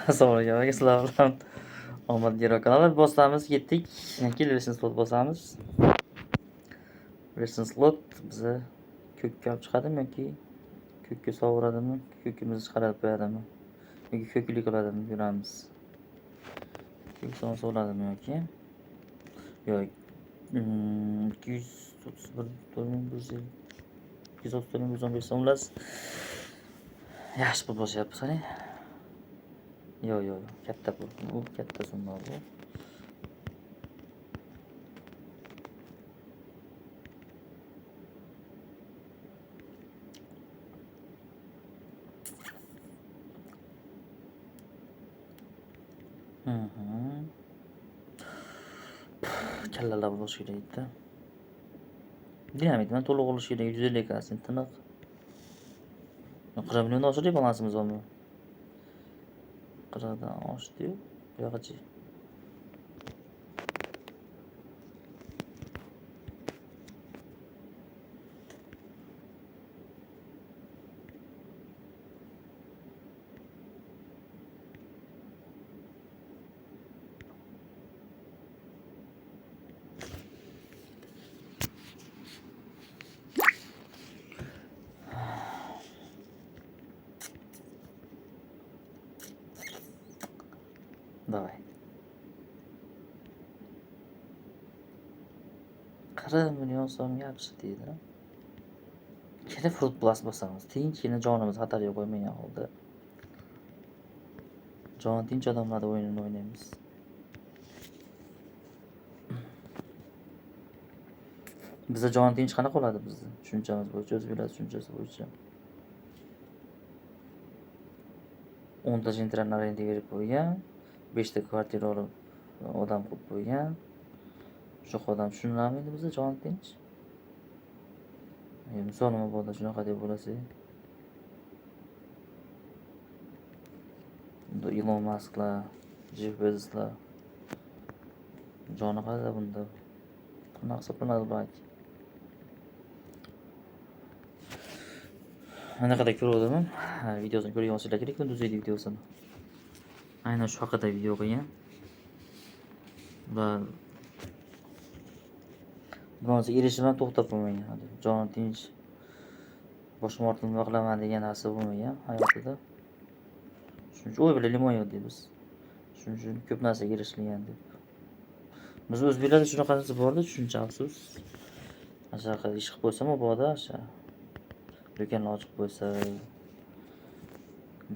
Assalomu alaykum. Sizlar bilan omad kanalida bosamiz, ketdik. Kelishimiz slot bosamiz. Version slot bizni ko'kka olib chiqadimi yoki ko'kka sovuradimi, ko'kimizni chiqarib qo'yadimi yoki ko'klik qiladimi ko'ramiz. Ko'k sovuradimi yoki yo'q. 231 215 so'mlas. Yaxshi pul boshyapmiz qani. Yo'q, katta pul. Bu katta summa bu. Kallalar bo'lishi kerak-da. Dinamit bilan to'liq bo'lishi kerak. 150 kasini tiniq. 40 milliondan oshirdik balansimiz bormi? 40 dan oshdi-yu. Bu yoqachi. Давай. 40 million so'm yaxshi deydi. Ikkita Fruit Plus bosamiz. Tinchgina jonimiz xatarga qo'ymagan holda. Jon tinch odamlar o'yinini o'ynaymiz. Bizda jon tinch qanaqa bo'ladi bizda? Tushunchamiz bo'yicha, o'z bilasiz tushunchasi bo'yicha. 10 ta jentran arenda berib qo'ygan, 5 ta kvartira olib odam qilib qo'ygan. Shu odam tushunarmidi bizda jon tinch? Misol nima bo'ldi shunaqa deb bo'lasiz? Elon Musklar, Jeff Bezoslar joni qada bunda. Qanaqa hisoblanadi balki? Anaqada ko'rdim. Videosini ko'rgan bo'lsanglar kerak, kunduzgi videosini. Aynan shu haqida video qilgan. Va bironsi erishimdan to'xtab bo'lmagan. Jon tinch boshim ortimda qilaman degan narsa bo'lmagan hayotida. Shuning uchun o'y bilan limon yo'q deymiz. Shuning uchun ko'p narsaga erishilgan deb. Biz o'zbeklarda shunaqa narsa bor-da, tushuncha afsus. Ashaqa ish qilib qo'ysam mabodo asha. Do'konni ochib qo'ysa,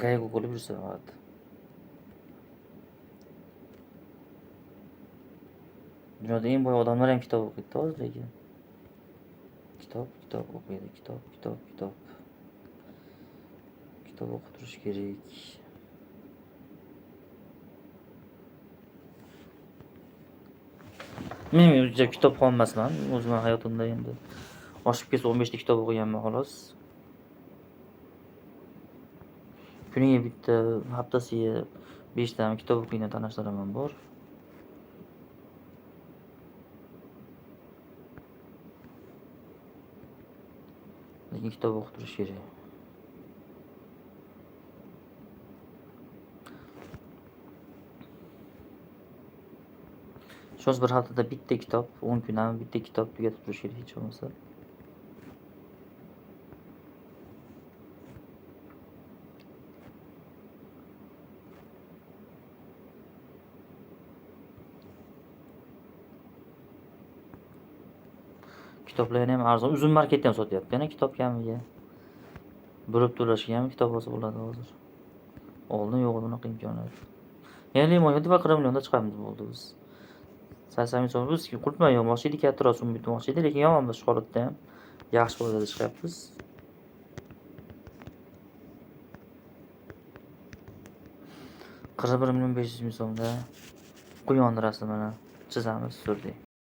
gaygo qilib yursa faqat. Dunyoda eng boy odamlar ham kitob o'qiydi hozir lekin. Kitob o'qiydi, kitob. Kitob o'qib turish kerak. Men o'zim kitob qolmasman. O'zim hayotimda endi oshib kelsa 15 ta kitob o'qiganman xolos. Kuniga bitta, haftasiga 5 ta kitob o'qiydigan tanishlarim ham bor. Lekin kitob o'qib turish kerak. Shoz bir haftada bitta kitob, 10 kun ham bitta kitob tugatib turish kerak hech bo'lmasa. Kitoblarni ham arzon, uzun marketda ham sotyapti. Yana kitob kamiga. Bo'lib to'lashga ham kitob olsa bo'ladi hozir. Oldin yo'q bunaqa imkoniyat. Yana limon va 40 millionda chiqamiz bo'ldi biz. 80 ming so'm biz qultma yo'moqchi edi, kattaroq summa yutmoqchi edi, lekin yomonmiz shu holatda ham. Yaxshi holatda chiqyapmiz. $41 million 500 ming so'mda quyon rasmini chizamiz, surdik.